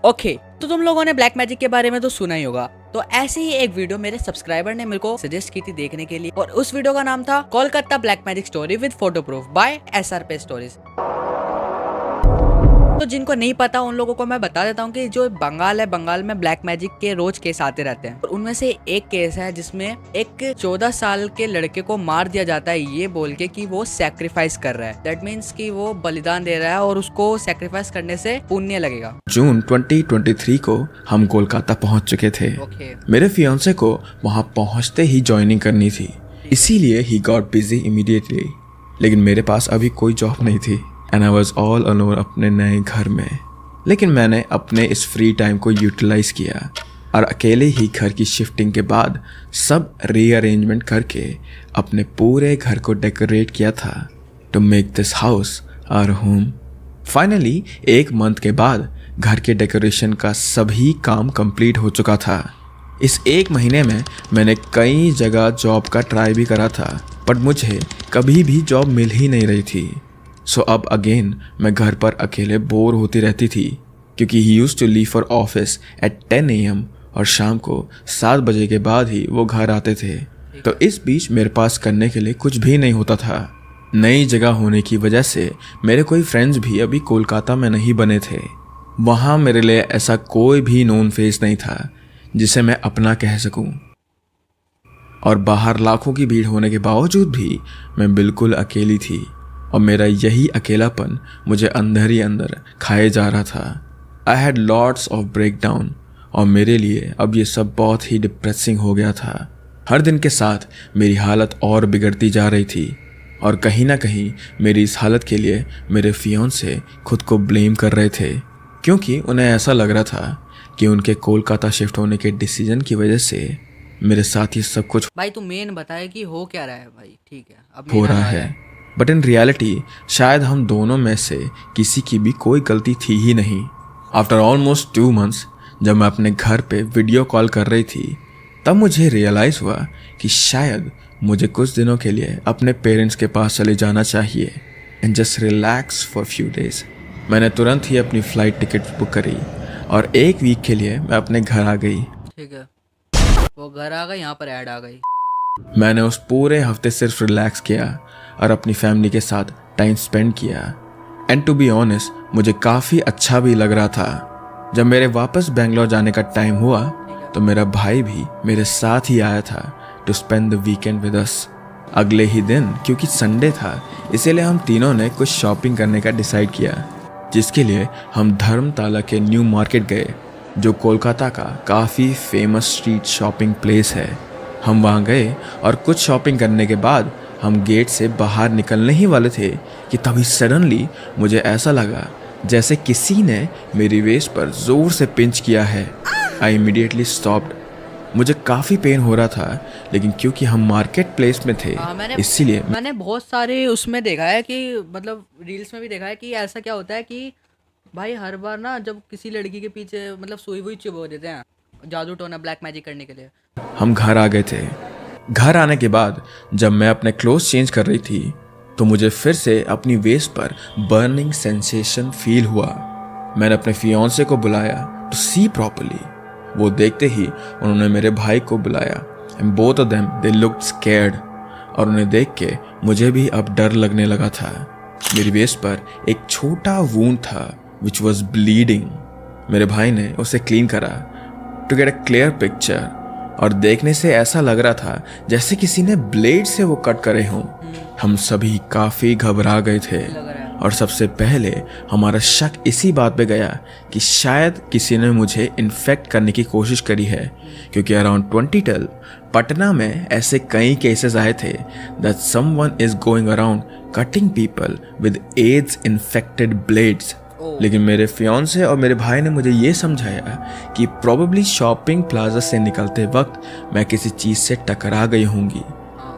Okay, तो तुम लोगों ने ब्लैक मैजिक के बारे में तो सुना ही होगा। तो ऐसे ही एक वीडियो मेरे सब्सक्राइबर ने मेरे को सजेस्ट की थी देखने के लिए, और उस वीडियो का नाम था Kolkata black magic story with photo proof by SRP stories. तो जिनको नहीं पता उन लोगों को मैं बता देता हूँ कि जो बंगाल है, बंगाल में ब्लैक मैजिक के रोज केस आते रहते हैं। और उनमें से एक केस है जिसमें एक 14 साल के लड़के को मार दिया जाता है ये बोल के कि वो सैक्रिफाइस कर रहा है। दैट मीन्स कि वो बलिदान दे रहा है और उसको सैक्रिफाइस करने से पुण्य लगेगा। जून 2023 को हम कोलकाता पहुंच चुके थे। मेरे फियांसे को वहां पहुंचते ही ज्वाइनिंग करनी थी, इसीलिए ही गॉट बिजी इमीडिएटली। लेकिन मेरे पास अभी कोई जॉब नहीं थी and I was all alone अपने नए घर में। लेकिन मैंने अपने इस फ्री टाइम को यूटिलाइज किया और अकेले ही घर की शिफ्टिंग के बाद सब रीअरेंजमेंट करके अपने पूरे घर को डेकोरेट किया था to make this house our home. Finally एक मंथ के बाद घर के डेकोरेशन का सभी काम कंप्लीट हो चुका था। इस एक महीने में मैंने कई जगह जॉब का ट्राई भी करा था, बट मुझे कभी भी जॉब मिल ही नहीं रही थी। सो अब अगेन मैं घर पर अकेले बोर होती रहती थी, क्योंकि he used to leave for office at 10 AM और शाम को 7 बजे के बाद ही वो घर आते थे। तो इस बीच मेरे पास करने के लिए कुछ भी नहीं होता था। नई जगह होने की वजह से मेरे कोई फ्रेंड्स भी अभी कोलकाता में नहीं बने थे। वहाँ मेरे लिए ऐसा कोई भी नोन फेस नहीं था जिसे मैं अपना कह सकूं। और बाहर लाखों की भीड़ होने के बावजूद भी मैं बिल्कुल अकेली थी, और मेरा यही अकेलापन मुझे अंदर ही अंदर खाए जा रहा था। I had lots of break down, और मेरे लिए अब ये सब बहुत ही डिप्रेसिंग हो गया था। हर दिन के साथ मेरी हालत और बिगड़ती जा रही थी, और कहीं ना कहीं मेरी इस हालत के लिए मेरे फियांसे खुद को ब्लेम कर रहे थे, क्योंकि उन्हें ऐसा लग रहा था कि उनके कोलकाता शिफ्ट होने के डिसीजन की वजह से मेरे साथ ये सब कुछ भाई तू मेन बताए कि हो क्या रहा है भाई। ठीक है, अब हो रहा है। बट इन रियलिटी शायद हम दोनों में से किसी की भी कोई गलती थी ही नहीं। आफ्टर ऑलमोस्ट 2 months जब मैं अपने घर पे वीडियो कॉल कर रही थी, तब मुझे रियलाइज हुआ कि शायद मुझे कुछ दिनों के लिए अपने पेरेंट्स के पास चले जाना चाहिए and just relax for few days. मैंने तुरंत ही अपनी फ्लाइट टिकट बुक करी और 1 वीक के लिए मैं अपने घर आ गई। ठीक है, वो घर आ गई, यहाँ पर ऐड आ गई। मैंने उस पूरे हफ्ते सिर्फ रिलैक्स किया और अपनी फैमिली के साथ टाइम स्पेंड किया। एंड टू बी ऑनेस्ट, मुझे काफ़ी अच्छा भी लग रहा था। जब मेरे वापस बेंगलोर जाने का टाइम हुआ तो मेरा भाई भी मेरे साथ ही आया था to spend the weekend with us. अगले ही दिन, क्योंकि संडे था, इसीलिए हम तीनों ने कुछ शॉपिंग करने का डिसाइड किया, जिसके लिए हम धर्मताला के न्यू मार्केट गए, जो कोलकाता का काफ़ी फेमस स्ट्रीट शॉपिंग प्लेस है। हम वहाँ गए और कुछ शॉपिंग करने के बाद हम गेट से बाहर निकलने ही वाले थे कि तभी सडनली मुझे ऐसा लगा जैसे किसी ने मेरी वेस्ट पर जोर से पिंच किया है। I immediately stopped. मुझे काफ़ी पेन हो रहा था, लेकिन क्योंकि हम मार्केट प्लेस में थे इसीलिए मैंने बहुत सारे उसमें देखा है कि मतलब रील्स में भी देखा है कि ऐसा क्या होता है कि भाई हर बार ना जब किसी लड़की के पीछे मतलब सुई हुई चुभो देते हैं जादू टोना ब्लैक मैजिक करने के लिए। हम घर आ गए थे। घर आने के बाद जब मैं अपने क्लोथ चेंज कर रही थी तो मुझे फिर से अपनी वेस्ट पर बर्निंग सेंसेशन फील हुआ। मैंने अपने फियांसे को बुलाया टू सी प्रॉपर्ली। वो देखते ही उन्होंने मेरे भाई को बुलाया and both of them they looked scared, और उन्हें देख के मुझे भी अब डर लगने लगा था। मेरी वेस्ट पर एक छोटा वूंड था विच वॉज ब्लीडिंग। मेरे भाई ने उसे क्लीन करा to get a clear picture, और देखने से ऐसा लग रहा था जैसे किसी ने ब्लेड से वो कट करे हों। हम सभी काफ़ी घबरा गए थे, और सबसे पहले हमारा शक इसी बात पे गया कि शायद किसी ने मुझे इन्फेक्ट करने की कोशिश करी है, क्योंकि अराउंड 2012 पटना में ऐसे कई केसेस आए थे that someone is going around cutting people with AIDS infected blades. लेकिन मेरे फियांसे और मेरे भाई ने मुझे ये समझाया कि प्रोबेबली शॉपिंग प्लाजा से निकलते वक्त मैं किसी चीज़ से टकरा गई होंगी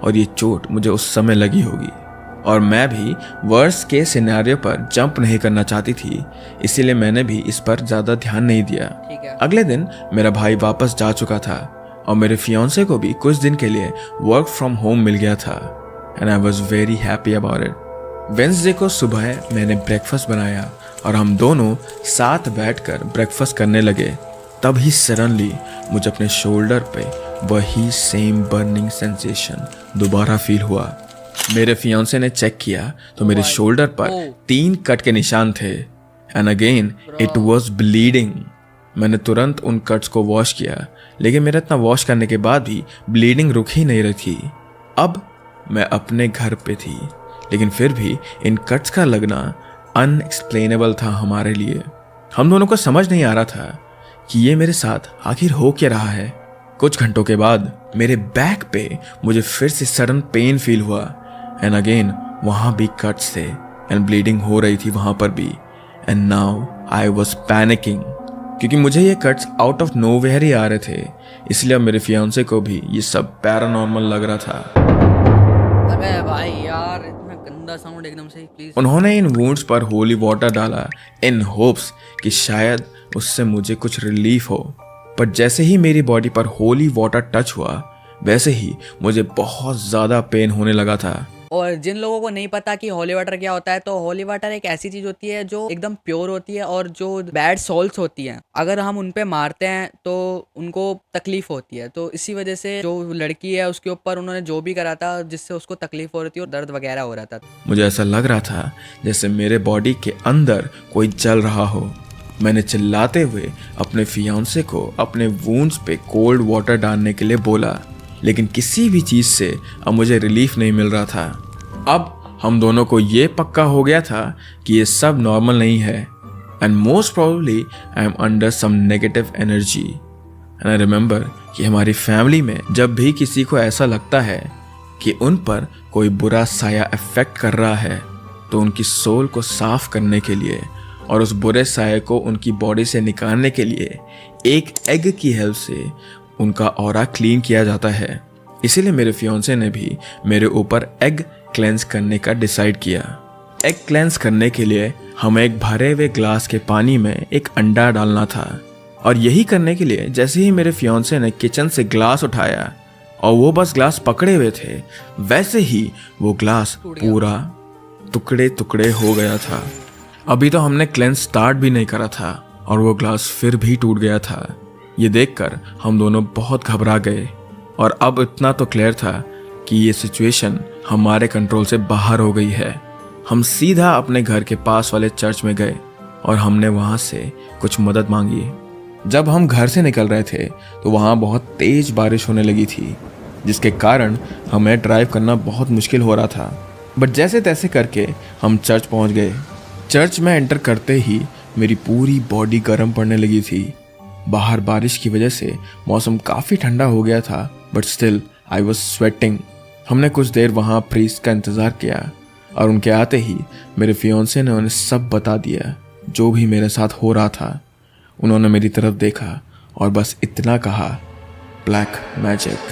और ये चोट मुझे उस समय लगी होगी, और मैं भी वर्स्ट के सिनेरियो पर जंप नहीं करना चाहती थी, इसीलिए मैंने भी इस पर ज़्यादा ध्यान नहीं दिया। अगले दिन मेरा भाई वापस जा चुका था और मेरे फियांसे को भी कुछ दिन के लिए वर्क फ्रॉम होम मिल गया था, and I was very happy about it. Wednesday को सुबह मैंने ब्रेकफास्ट बनाया और हम दोनों साथ बैठकर ब्रेकफास्ट करने लगे। तभी सडनली मुझे अपने शोल्डर पे वही सेम बर्निंग सेंसेशन दोबारा फील हुआ। मेरे फियांसे ने चेक किया तो मेरे शोल्डर पर 3 कट के निशान थे and again it was bleeding. मैंने तुरंत उन कट्स को वॉश किया, लेकिन मेरा इतना वॉश करने के बाद भी ब्लीडिंग रुक ही नहीं रही थी। अब मैं अपने घर पे थी, लेकिन फिर भी इन कट्स का लगना अनएक्सप्लेनेबल था हमारे लिए। हम दोनों को समझ नहीं आ रहा था कि ये मेरे साथ आखिर हो क्या रहा है। कुछ घंटों के बाद मेरे बैक पे मुझे फिर से सडन पेन फील हुआ एंड अगेन वहाँ भी कट्स थे एंड ब्लीडिंग हो रही थी वहाँ पर भी। And now I was panicking, क्योंकि मुझे ये कट्स आउट ऑफ नोवेयर ही आ रहे थे। इसलिए अब मेरे फियांसे को भी ये सब पैरानॉर्मल लग रहा था। अबे भाई यार, इतना गंदा साउंड एकदम से, प्लीज। उन्होंने इन वुंड्स पर होली वाटर डाला इन होप्स कि शायद उससे मुझे कुछ रिलीफ हो। पर जैसे ही मेरी बॉडी पर होली वाटर टच हुआ, वैसे ही मुझे बहुत ज़्यादा पेन होने लगा था। और जिन लोगों को नहीं पता कि होली वाटर क्या होता है, तो होली वाटर एक ऐसी चीज होती है जो एकदम प्योर होती है, और जो बैड सोल्स होती हैं अगर हम उन पे मारते हैं तो उनको तकलीफ होती है। तो इसी वजह से जो लड़की है उसके ऊपर उन्होंने जो भी करा था जिससे उसको तकलीफ हो रही थी और दर्द वगैरह हो रहा था। मुझे ऐसा लग रहा था जैसे मेरे बॉडी के अंदर कोई जल रहा हो। मैंने चिल्लाते हुए अपने फियांसे को अपने वुंड्स पे कोल्ड वाटर डालने के लिए बोला, लेकिन किसी भी चीज़ से अब मुझे रिलीफ नहीं मिल रहा था। अब हम दोनों को ये पक्का हो गया था कि ये सब नॉर्मल नहीं है and most probably I am under some negative energy. And I remember कि हमारी फैमिली में जब भी किसी को ऐसा लगता है कि उन पर कोई बुरा साया इफेक्ट कर रहा है, तो उनकी सोल को साफ करने के लिए और उस बुरे साये को उनकी बॉडी से निकालने के लिए एक एग की हेल्प से उनका ऑरा क्लीन किया जाता है। इसीलिए मेरे फियांसे ने भी मेरे ऊपर एग क्लेंस करने का डिसाइड किया। एग क्लेंस करने के लिए हमें एक भरे हुए ग्लास के पानी में एक अंडा डालना था, और यही करने के लिए जैसे ही मेरे फियांसे ने किचन से ग्लास उठाया और वो बस ग्लास पकड़े हुए थे, वैसे ही वो ग्लास पूरा टुकड़े टुकड़े हो गया था। अभी तो हमने क्लेंस स्टार्ट भी नहीं करा था और वो ग्लास फिर भी टूट गया था। ये देखकर हम दोनों बहुत घबरा गए, और अब इतना तो क्लियर था कि ये सिचुएशन हमारे कंट्रोल से बाहर हो गई है। हम सीधा अपने घर के पास वाले चर्च में गए और हमने वहाँ से कुछ मदद मांगी। जब हम घर से निकल रहे थे तो वहाँ बहुत तेज बारिश होने लगी थी, जिसके कारण हमें ड्राइव करना बहुत मुश्किल हो रहा था। बट जैसे तैसे करके हम चर्च पहुँच गए। चर्च में एंटर करते ही मेरी पूरी बॉडी गर्म पड़ने लगी थी। बाहर बारिश की वजह से मौसम काफ़ी ठंडा हो गया था, but still I was sweating. हमने कुछ देर वहाँ प्रीस्ट का इंतज़ार किया, और उनके आते ही मेरे फियांसे ने उन्हें सब बता दिया जो भी मेरे साथ हो रहा था। उन्होंने मेरी तरफ देखा और बस इतना कहा, ब्लैक मैजिक।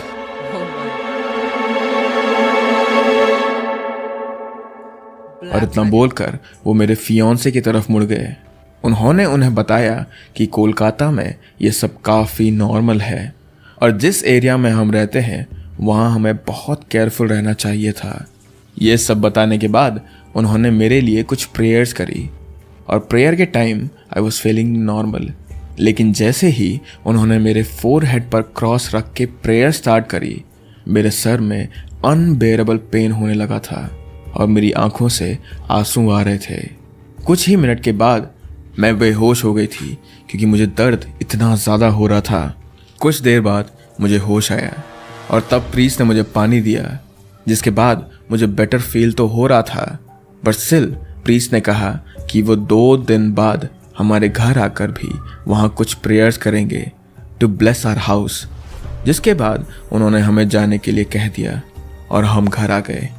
और इतना बोलकर वो मेरे फियांसे की तरफ मुड़ गए। उन्होंने उन्हें बताया कि कोलकाता में ये सब काफ़ी नॉर्मल है, और जिस एरिया में हम रहते हैं वहाँ हमें बहुत केयरफुल रहना चाहिए था। ये सब बताने के बाद उन्होंने मेरे लिए कुछ प्रेयर्स करी, और प्रेयर के time I was feeling normal. लेकिन जैसे ही उन्होंने मेरे फोरहेड पर क्रॉस रख के प्रेयर स्टार्ट करी, मेरे सर में अनबेरेबल पेन होने लगा था और मेरी आंखों से आंसू आ रहे थे। कुछ ही मिनट के बाद मैं बेहोश हो गई थी, क्योंकि मुझे दर्द इतना ज़्यादा हो रहा था। कुछ देर बाद मुझे होश आया, और तब प्रीस्ट ने मुझे पानी दिया, जिसके बाद मुझे बेटर फील तो हो रहा था। बट स्टिल प्रीस्ट ने कहा कि वो 2 दिन बाद हमारे घर आकर भी वहाँ कुछ प्रेयर्स करेंगे टू ब्लेस आवर हाउस। जिसके बाद उन्होंने हमें जाने के लिए कह दिया और हम घर आ गए।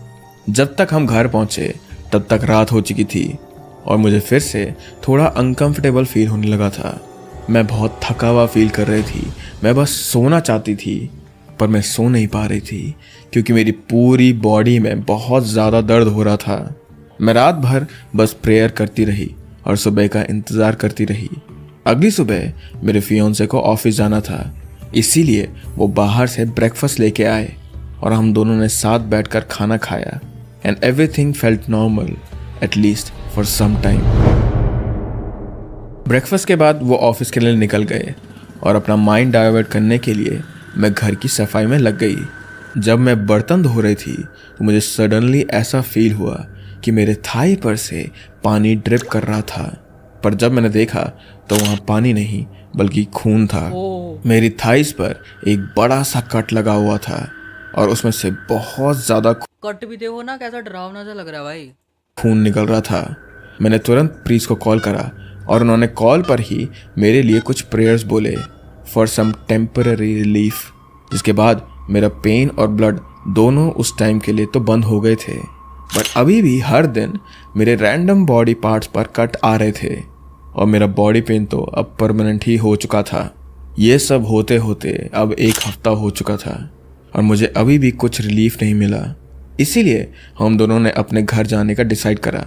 जब तक हम घर पहुँचे तब तक रात हो चुकी थी, और मुझे फिर से थोड़ा अनकंफर्टेबल फील होने लगा था। मैं बहुत थका हुआ फील कर रही थी। मैं बस सोना चाहती थी, पर मैं सो नहीं पा रही थी क्योंकि मेरी पूरी बॉडी में बहुत ज़्यादा दर्द हो रहा था। मैं रात भर बस प्रेयर करती रही और सुबह का इंतज़ार करती रही। अगली सुबह मेरे फियांसे को ऑफिस जाना था, इसीलिए वो बाहर से ब्रेकफास्ट लेके आए और हम दोनों ने साथ बैठकर खाना खाया, and everything felt normal at least for some time. Breakfast के बाद वो ऑफिस के लिए निकल गए और अपना माइंड डाइवर्ट करने के लिए मैं घर की सफाई में लग गई। जब मैं बर्तन धो रही थी तो मुझे सडनली ऐसा फील हुआ कि मेरे थाई पर से पानी ड्रिप कर रहा था, पर जब मैंने देखा तो वहाँ पानी नहीं बल्कि खून था। मेरी थाइस पर एक बड़ा सा कट लगा हुआ था और उसमें से बहुत ज़्यादा कट भी देखो ना, कैसा डरावना सा लग रहा है भाई। खून निकल रहा था। मैंने तुरंत प्रीस को कॉल करा और उन्होंने कॉल पर ही मेरे लिए कुछ प्रेयर्स बोले फॉर सम टेम्पररी रिलीफ, जिसके बाद मेरा पेन और ब्लड दोनों उस टाइम के लिए तो बंद हो गए थे, बट अभी भी हर दिन मेरे रैंडम बॉडी पार्ट्स पर कट आ रहे थे और मेरा बॉडी पेन तो अब परमानेंट ही हो चुका था। ये सब होते होते अब 1 हफ्ता हो चुका था और मुझे अभी भी कुछ रिलीफ नहीं मिला। इसीलिए हम दोनों ने अपने घर जाने का डिसाइड करा।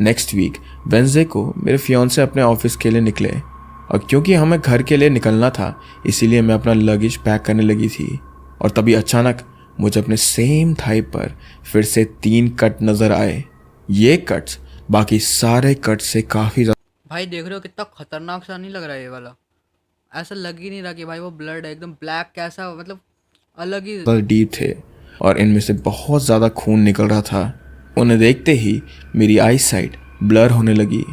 नेक्स्ट वीक वेंसडे को मेरे फियांसे अपने ऑफिस के लिए निकले और क्योंकि हमें घर के लिए निकलना था इसीलिए मैं अपना लगेज पैक करने लगी थी और तभी अचानक मुझे अपने सेम थाई पर फिर से 3 कट नज़र आए। ये कट्स बाकी सारे कट से काफ़ी भाई देख रहे हो कितना खतरनाक सा नहीं लग रहा है ये वाला? ऐसा लग ही नहीं रहा कि भाई वो ब्लड है, एकदम ब्लैक कैसा, मतलब अलग ही डीप थे और इनमें से बहुत ज़्यादा खून निकल रहा था। उन्हें देखते ही मेरी आई साइट ब्लर होने लगी।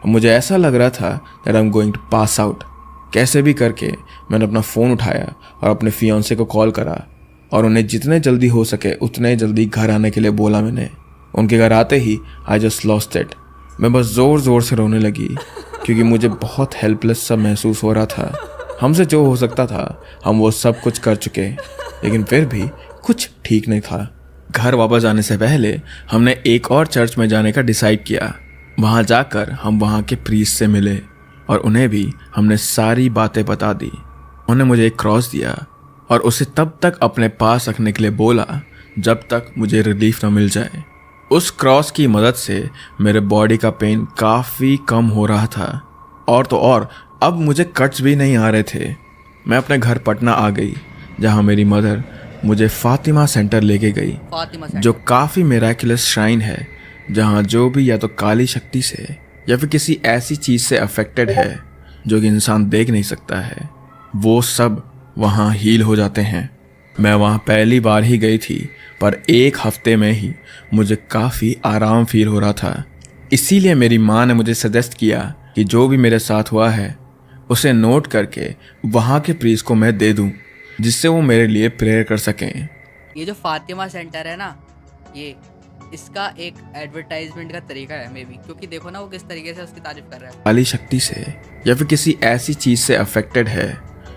मुझे ऐसा लग रहा था that I am going to pass out. कैसे भी करके मैंने अपना फ़ोन उठाया और अपने फियांसे को कॉल करा और उन्हें जितने जल्दी हो सके उतने जल्दी घर आने के लिए बोला मैंने। उनके घर आते ही आई जस्ट लॉस्ट इट। मैं बस ज़ोर ज़ोर से रोने लगी क्योंकि मुझे बहुत हेल्पलेस सा महसूस हो रहा था। हमसे जो हो सकता था हम वो सब कुछ कर चुके, लेकिन फिर भी कुछ ठीक नहीं था। घर वापस आने से पहले हमने एक और चर्च में जाने का डिसाइड किया। वहाँ जाकर हम वहाँ के प्रीस्ट से मिले और उन्हें भी हमने सारी बातें बता दी। उन्होंने मुझे एक क्रॉस दिया और उसे तब तक अपने पास रखने के लिए बोला जब तक मुझे रिलीफ न मिल जाए। उस क्रॉस की मदद से मेरे बॉडी का पेन काफ़ी कम हो रहा था और तो और अब मुझे कट्स भी नहीं आ रहे थे। मैं अपने घर पटना आ गई जहाँ मेरी मदर मुझे फातिमा सेंटर लेके गई, जो काफ़ी मिराकुलस श्राइन है जहाँ जो भी या तो काली शक्ति से या फिर किसी ऐसी चीज़ से अफेक्टेड है जो कि इंसान देख नहीं सकता है, वो सब वहाँ हील हो जाते हैं। मैं वहाँ पहली बार ही गई थी पर 1 हफ्ते में ही मुझे काफ़ी आराम फील हो रहा था। इसीलिए मेरी माँ ने मुझे सजेस्ट किया कि जो भी मेरे साथ हुआ है उसे नोट करके वहाँ के प्रीस्ट को मैं दे दूँ जिससे वो मेरे लिए प्रेयर कर सकें। ये जो फातिमा सेंटर है ना, ये इसका एक एडवर्टाइजमेंट का तरीका है मे बी, क्योंकि देखो ना वो किस तरीके से उसकी तारीफ कर रहा है। काली शक्ति से या फिर किसी ऐसी चीज़ से अफेक्टेड है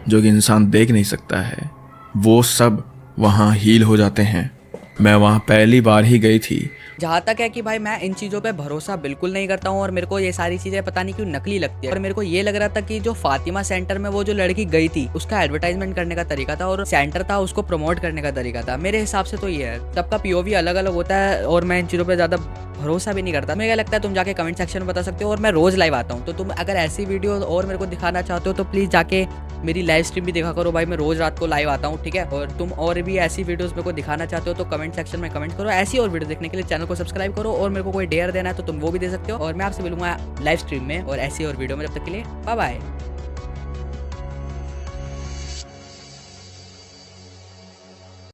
जो कि इंसान देख नहीं सकता है, वो सब वहाँ हील हो जाते हैं। मैं वहाँ पहली बार ही गई थी। जहाँ तक है कि भाई मैं इन चीज़ों पे भरोसा बिल्कुल नहीं करता हूँ और मेरे को ये सारी चीज़ें पता नहीं क्यों नकली लगती है। और मेरे को ये लग रहा था कि जो फातिमा सेंटर में वो जो लड़की गई थी उसका एडवर्टाइजमेंट करने का तरीका था और सेंटर था उसको प्रमोट करने का तरीका था। मेरे हिसाब से तो ये है, सबका पीओवी अलग अलग होता है और मैं इन चीज़ों पर ज़्यादा भरोसा भी नहीं करता। मुझे क्या लगता है तुम जाके कमेंट सेक्शन में बता सकते हो और मैं रोज़ लाइव आता हूँ, तो तुम अगर ऐसी वीडियो और मेरे को दिखाना चाहते हो तो प्लीज़ जाके मेरी लाइव स्ट्रीम भी देखा करो भाई। मैं रोज़ रात को लाइव आता हूँ, ठीक है। और तुम और भी ऐसी वीडियोस मेरे को दिखाना चाहते हो तो कमेंट सेक्शन में कमेंट करो। ऐसी और वीडियो देखने के लिए चैनल को सब्सक्राइब करो और मेरे को कोई डेयर देना है तो तुम वो भी दे सकते हो। और मैं आपसे मिलूंगा लाइव स्ट्रीम में और ऐसी और वीडियो में। जब तक के लिए बाय बाय।